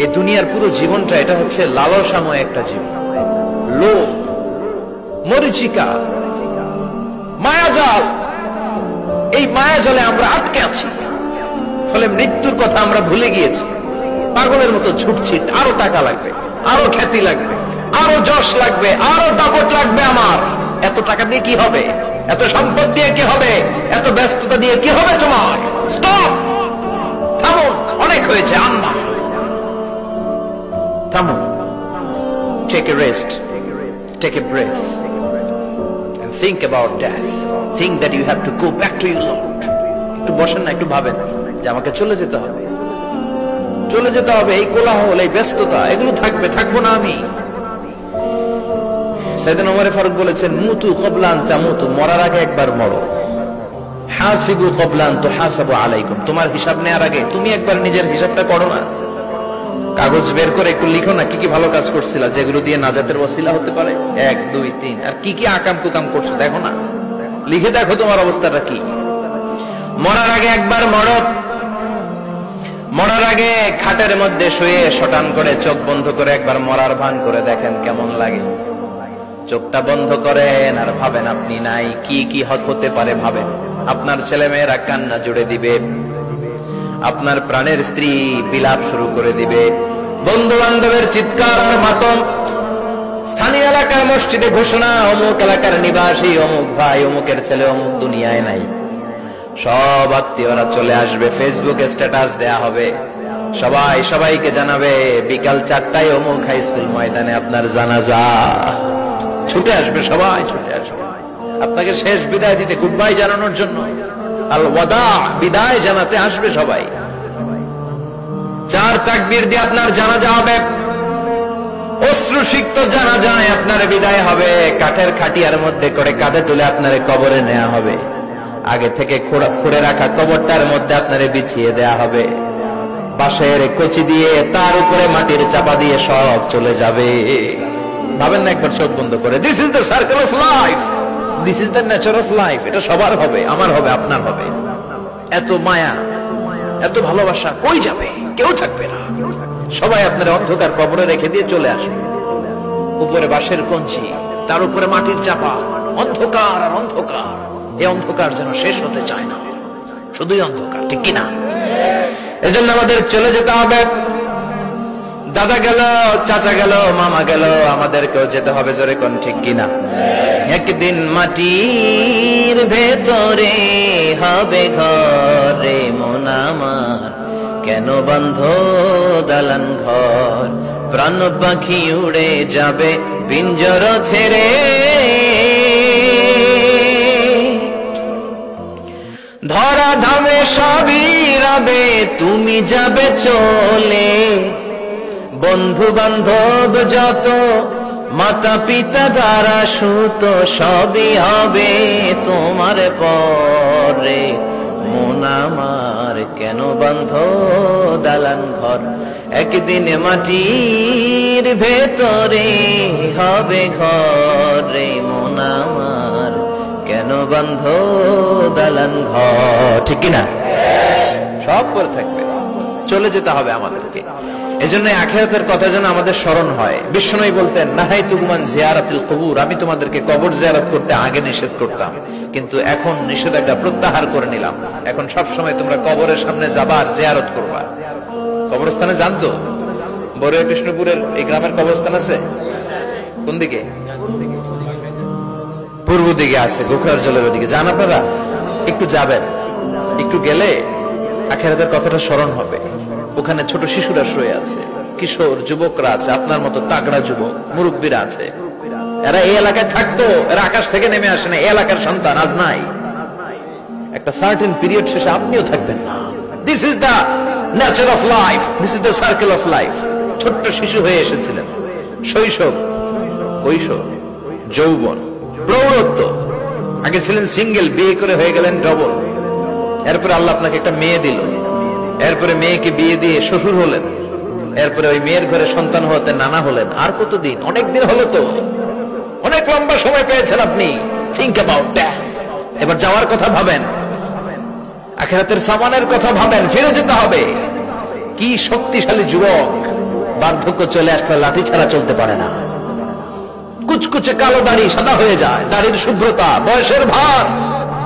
এই দুনিয়ার পুরো জীবনটা এটা হচ্ছে লালসাময় একটা জীবন, লোভ, মরিচিকা, মায়াজাল। এই মায়াজালে আমরা আটকে আছি, ফলে মৃত্যুর কথা আমরা ভুলে গিয়েছি। পাগলের মতো ছুটছি, আরো টাকা লাগবে, আরো খ্যাতি লাগবে, আরো যশ লাগবে, আরো দাপট লাগবে। আমার এত টাকা দিয়ে কি হবে, এত সম্পদ দিয়ে কি হবে, এত ব্যস্ততা দিয়ে কি হবে তোমার? স্টপ, থামুন, অনেক হয়েছে, আন্না, থামুন। Take a rest, take a breath and think about death. Think that you have to go back to your Lord. একটু বসেন না, একটু ভাবেন যে আমাকে চলে যেতে হবে, চলে যেতে হবে। এই কোলাহল, এই ব্যস্ততা, এগুলো থাকবে, থাকবো না আমি। সাইয়েদনা ওমর ফারুক বলেছেন, মুতু ক্বাবলা আন তামুতু, মরার আগে একবার মরো। হাসিবু ক্বাবলা আন তুহাসাবু আলাইকুম, তোমার হিসাব নেওয়ার আগে তুমি একবার নিজের হিসাবটা করো না। কাগজ বের করে একটু লিখো না, কি কি ভালো কাজ করছিলা, যেগুলো দিয়ে নাজাতের ওসিলা হতে পারে। 1 2 3, আর কি কি আকাম কুকাম করছো দেখো না, লিখে দেখো তোমার অবস্থাটা কি। মরার আগে একবার মরো। মরার আগে খাটের মধ্যে শুয়ে শটান করে চোখ বন্ধ করে একবার মরার ভান করে দেখেন কেমন লাগে। চোখটা বন্ধ করেন আর ভাবেন আপনি নাই, কি কি হতে পারে ভাবেন। আপনার ছেলে মেয়েরা কান্না জুড়ে দিবে, আপনার প্রাণের স্ত্রী বিলাপ শুরু করে দিবে, বন্ধু বান্ধবের চিৎকার আর মাতম, স্থানীয় এলাকার মসজিদে ঘোষণা, অমুক এলাকার নিবাসী অমুক ভাই অমুকের ছেলে অমুক দুনিয়ায় নাই। সব আত্মীয়রা চলে আসবে, ফেসবুকে স্ট্যাটাস দেয়া হবে, সবাই সবাইকে জানাবে বিকাল 4টায় অমুক হাই স্কুল ময়দানে আপনার জানাজা। ছুটে আসবে, সবাই ছুটে আসবে আপনাকে শেষ বিদায় দিতে, গুড বাই জানানোর জন্য, আল ওয়াদা, বিদায় জানাতে আসবে সবাই। 4 তাকবীর দিয়ে আপনার জানাজা হবে, অশ্রুসিক্ত জানাজায় আপনার বিদায় হবে। কাঠের খাটিয়ার মধ্যে করে কাঁধে তুলে আপনার কবরে নেওয়া হবে, আগে থেকে খুঁড়ে রাখা কবরটার মধ্যে আপনারে বিছিয়ে দেয়া হবে, বাঁশের কচি দিয়ে তার উপরে মাটির চাপা দিয়ে সব চলে যাবে। ভাবেন না একবার চোখ বন্ধ করে, this is the circle of life, this is the nature of life. এটা সবার হবে, আমার হবে, আপনার হবে। এত মায়া, এত ভালোবাসা কই যাবে? কেউ থাকবে না, সবাই আপনার অন্ধকার কবরে রেখে দিয়ে চলে আসবে। উপরে বাঁশের কঞ্চি, তার উপরে মাটির চাপা, অন্ধকার আর অন্ধকার। এই অন্ধকার যেন শেষ হতে চায় না, শুধুই অন্ধকার, ঠিক কিনা? এজন্য আমাদের চলে যেতে হবে। দাদা গেল, চাচা গেল, মামা গেল, আমাদেরকেও যেতে হবে, জোরে কোন ঠিক কিনা? একদিন মাটির ভেতরে হবে ঘরে মন আমার, কেন বন্ধ দালান ঘর, প্রাণ পাখি উড়ে যাবে পিঞ্জর ছেড়ে, ধরা ধামে সবই রবে তুমি যাবে চলে, বন্ধু বান্ধব যত, মাতা পিতা দ্বারা সুত, সবই হবে তোমার পরে মন আমার, কেন বন্ধ দালান ঘর, একদিন মাটির ভেতরে হবে ঘরে মন আমার, কেন বন্ধ দালান ঘর, ঠিক কিনা? সব করে থাকবে, চলে যেতে হবে আমাদেরকে। এজন্য আখিরাতের কথা যেন আমাদের স্মরণ হয়। বিশ্বনবী বলতেন, নাহাইতুকুম আন জিয়ারাতিল কুবুর, আমি তোমাদেরকে কবর জিয়ারত করতে আগে নিষেধ করতাম, কিন্তু এখন নিষেধাজ্ঞা প্রত্যাহার করে নিলাম। এখন সব সময় তোমরা কবরের সামনে যাবা আর জিয়ারত করবা। কবরস্থানে জানতো বড়ুয়া কৃষ্ণপুরের এই গ্রামের কবরস্থান আছে কোন দিকে? পূর্ব দিকে আছে, গোখরার জলের ওদিকে। যান আপনারা, একটু যাবেন, একটু গেলে আখিরাতের কথাটা স্মরণ হবে। ওখানে ছোট শিশুরা শুয়ে আছে, কিশোর যুবকরা আছে, আপনার মতো তাগড়া যুবক, মুরব্বীরা আছে। এরা এই এলাকায় থাকতো, এরা আকাশ থেকে নেমে আসে না, এই এলাকার সন্তান, আজ নাই। একটা সার্টেন পিরিয়ড শেষে আপনিও থাকবেন না। This is the nature of life, this is the circle of life. ছোট্ট শিশু হয়ে এসেছিলেন, শৈশব, কৈশোর, যৌবন, প্রৌঢ়ত্ব। আগে ছিলেন সিঙ্গেল, বিয়ে করে হয়ে গেলেন ডবল। এরপরে আল্লাহ আপনাকে একটা মেয়ে দিল, এরপরে মেয়েকে বিয়ে দিয়ে শ্বশুর হলেন, এরপরে ওই মেয়ের ঘরে সন্তান হতে নানা হলেন। আর কতদিন? অনেক দিন হলো তো, অনেক লম্বা সময় পেয়েছেন আপনি। Think about death. এবার যাওয়ার কথা ভাবেন, আখিরাতের সামানের কথা ভাবেন, ফিরে যেতে হবে। কি শক্তিশালী যুবক, বার্ধক্য চলে আসলে লাঠি ছাড়া চলতে পারে না। কুচকুচে কালো দাড়ি সাদা হয়ে যায়, দাড়ির শুভ্রতা, বয়সের ভার,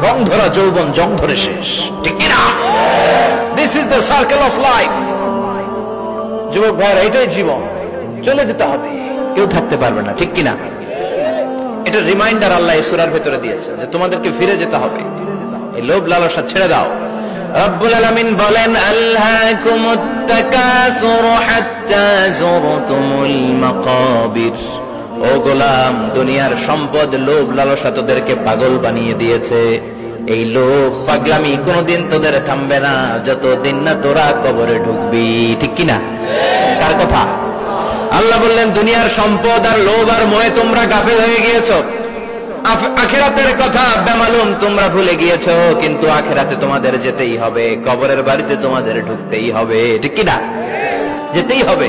রং ধরা যৌবন জং ধরে শেষ, ঠিক কিনা? This is the circle of life. যুবক ভাইরা, এটাই জীবন, চলে যেতে হবে, কেউ থাকতে পারবে না, ঠিক কিনা? এটা রিমাইন্ডার আল্লাহ এই সূরার ভেতরে দিয়েছেন যে তোমাদেরকে ফিরে যেতে হবে, এই লোভ লালসা ছেড়ে দাও। রব্বুল আলামিন বলেন, আল্হাকুমুত তাকাসুর হাত্তা যুরতুমুল মাকাবির। ও গোলাম, দুনিয়ার সম্পদ, লোভ লালসা তোদেরকে পাগল বানিয়ে দিয়েছে। এই লোভ পাগলামি কোনোদিন তোদের থামবে না যতদিন না তোরা কবরে ঢুকবি, ঠিক কিনা? কার কথা? আল্লাহ বললেন, দুনিয়ার সম্পদ আর লোভ আর মোহে তোমরা গাফেল হয়ে গিয়েছো। আখিরাতের কথা বেমালুম তোমরা ভুলে গিয়েছো, কিন্তু আখিরাতে তোমাদের যেতেই হবে, কবরের বাড়িতে তোমাদের ঢুকতেই হবে, ঠিক কিনা? যেতেই হবে,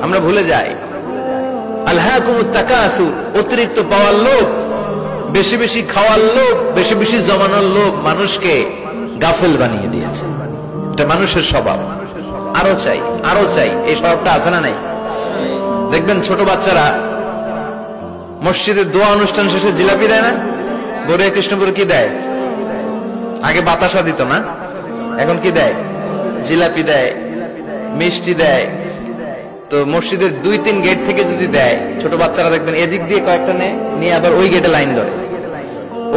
আমরা ভুলে যাই। আলহাকুমুত তাকাসুর, অতিরিক্ত পাওয়ার লোভ, বেশি বেশি খাওয়ার লোভ, বেশি বেশি জমানোর লোভ মানুষকে গাফেল বানিয়ে দিয়েছে। এটা মানুষের স্বভাব, আরো চাই আরো চাই, এই স্বভাবটা আছে না নাই? দেখবেন ছোট বাচ্চারা মসজিদের দোয়া অনুষ্ঠান শেষে জিলাপি দেয় না? বড়িয়া কৃষ্ণপুর কি দেয়? আগে বাতাসা দিত না, এখন কি দেয়? জিলাপি দেয়, মিষ্টি দেয়। তো মসজিদের 2-3 গেট থেকে যদি দেয়, ছোট বাচ্চারা দেখবেন এদিক দিয়ে কয়েকটা নিয়ে আবার ওই গেটে লাইন ধরে।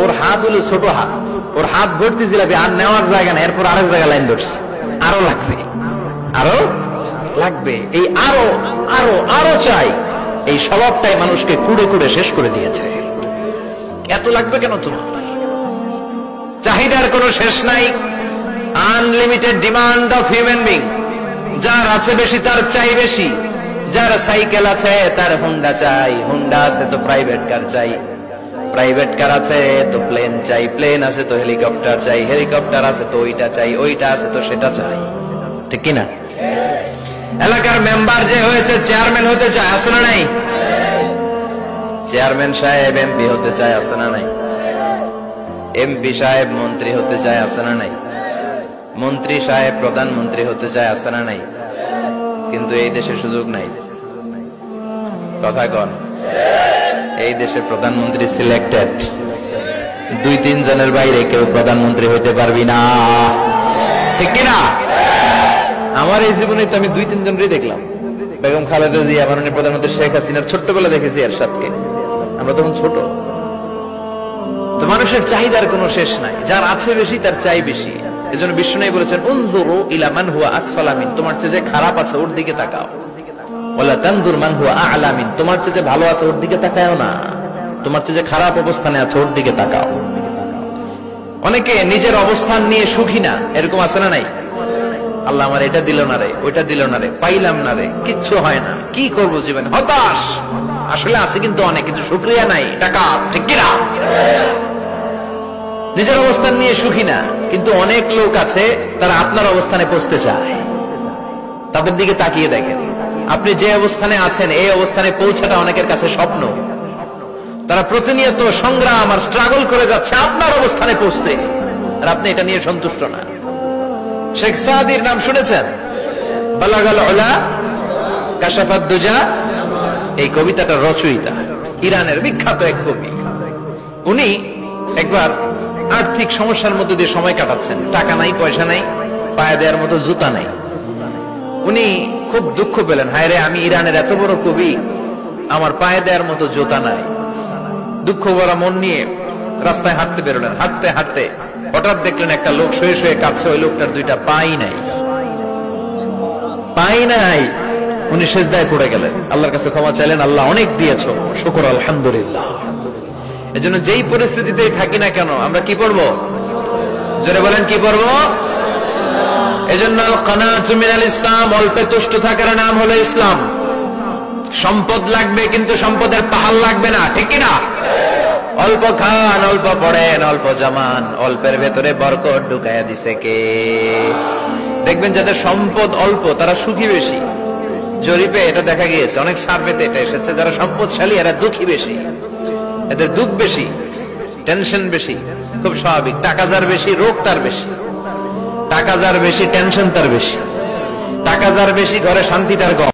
ওর হাত হলো ছোট হাত, ওর হাত ভর্তি জিলাপি, আর নেওয়ার জায়গা না, এরপর আরেক জায়গায় লাইন ধরছে, আরো লাগবে আরো লাগবে, এই আরো আরো আরো চাই, এই স্বভাবটাই মানুষকে কুড়ে কুড়ে শেষ করে দিয়েছে। এত লাগবে কেন তোমার? চাহিদার কোনো শেষ নাই, unlimited demand of human being. যার আছে বেশি তার চাই বেশি, যার সাইকেল আছে তার হুন্ডা চাই, হুন্ডা আছে তো প্রাইভেট কার চাই, প্রাইভেট কার আছে তো প্লেন চাই, প্লেন আছে তো হেলিকপ্টার চাই, হেলিকপ্টার আছে তো ওইটা চাই, ওইটা আছে তো সেটা চাই, ঠিক কিনা? এলাকার মেম্বার যে হয়েছে চেয়ারম্যান হতে চায়, আছে না নাই? চেয়ারম্যান সাহেব এমপি হতে চায়, আছে না নাই? এমপি সাহেব মন্ত্রী হতে চায়, আছে না নাই? মন্ত্রী সাহেব প্রধানমন্ত্রী হতে চায়, আছে না নাই? কিন্তু এই দেশে সুযোগ নাই। কথা কন, এই দেশে প্রধানমন্ত্রী সিলেক্টেড, 2-3 জনের বাইরে কেউ প্রধানমন্ত্রী হইতে পারবি না, ঠিক কিনা? আমার এই জীবনে তো আমি 2-3 জনেরই দেখলাম। বেগম খালেদা জিয়া, মাননীয় প্রধানমন্ত্রী শেখ হাসিনার ছোট্টবেলা দেখেছি এরশাদকে, আমরা তখন ছোট। তো মানুষের চাহিদার কোনো শেষ নাই, যার আছে বেশি তার চাই বেশি। এজন্য বিষ্ণু বলেছেন, উনজুরু ইলা মান হুয়া আসফালা মিন, তোমার চেয়ে যে খারাপ আছে ওর দিকে তাকাও। ওয়ালা তানজুর মান হুয়া আ'লা মিন, তোমার চেয়ে যে ভালো আছে ওর দিকে তাকাও না, তোমার চেয়ে যে খারাপ অবস্থানে আছে ওর দিকে তাকাও। অনেকে নিজের অবস্থান নিয়ে সুখী না, এরকম আছে না নাই? আল্লাহ আমার এটা দিল না রে, ওইটা দিল না রে, পাইলাম না রে, কিচ্ছু হয় না, কি করব জীবনে, হতাশ। আসলে আছে কিন্তু অনেক, কিন্তু শুকরিয়া নাই, টাকা, ঠিক কিনা? নিজের অবস্থান নিয়ে সুখী না, কিন্তু অনেক লোক আছে তারা আপনার অবস্থানে পৌঁছতে চায়। তাদের দিকে তাকিয়ে দেখেন, আপনি যে অবস্থানে আছেন এই অবস্থানে পৌঁছাটা অনেকের কাছে স্বপ্ন। তারা প্রতিনিয়ত সংগ্রাম আর স্ট্রাগল করে যাচ্ছে আপনার অবস্থানে পৌঁছতে, আর আপনি এটা নিয়ে সন্তুষ্ট না। শেখ সাদির নাম শুনেছেন? বালাগাল উলা কাশাফাত দুজা, এই কবিতাটা রচয়িতা, ইরানের বিখ্যাত এক কবি। উনি একবার আর্থিক সমস্যার মধ্যে দিয়ে সময় কাটাচ্ছেন, টাকা নাই, পয়সা নাই, পায়ে দেওয়ার মতো জুতা নাই। উনি খুব দুঃখ পেলেন, হায় রে, আমি ইরানের এত বড় কবি, আমার পায়ে দেওয়ার মতো জুতা নাই। দুঃখ ভরা মন নিয়ে রাস্তায় হাঁটতে বেরোলেন। হাঁটতে হাঁটতে হঠাৎ দেখলেন একটা লোক শুয়ে শুয়ে কাঁদছে, ওই লোকটার 2টা পাই নাই, পাই নাই। উনি সেজদায় পড়ে গেলেন, আল্লাহর কাছে ক্ষমা চাইলেন, আল্লাহ অনেক দিয়েছো, শুকর আলহামদুলিল্লাহ। এজন্য যেই পরিস্থিতিতেই থাকি না কেন আমরা কি পড়বো? জোরে বলেন, কি পড়বো? এজন্য কানাতু মিনাল ইসলাম, অল্পে তুষ্ট থাকার নাম হলো ইসলাম। সম্পদ লাগবে কিন্তু সম্পদের পাহাড় লাগবে না, ঠিক না? অল্প খান, অল্প পড়েন, অল্প জামান, অল্পের ভেতরে বরকত ঢুকাইয়া দিছে কে? দেখবেন যাদের সম্পদ অল্প তারা সুখী বেশি। জরিপে এটা দেখা গিয়েছে, অনেক সার্ভেতে এটা এসেছে, যারা সম্পদশালী এরা দুঃখী বেশি, এদের দুঃখ বেশি, টেনশন বেশি। খুব স্বাভাবিক, টাকা যার বেশি রোগ তার বেশি, টাকা যার বেশি টেনশন তার বেশি, টাকা যার বেশি ঘরে শান্তি তার কম।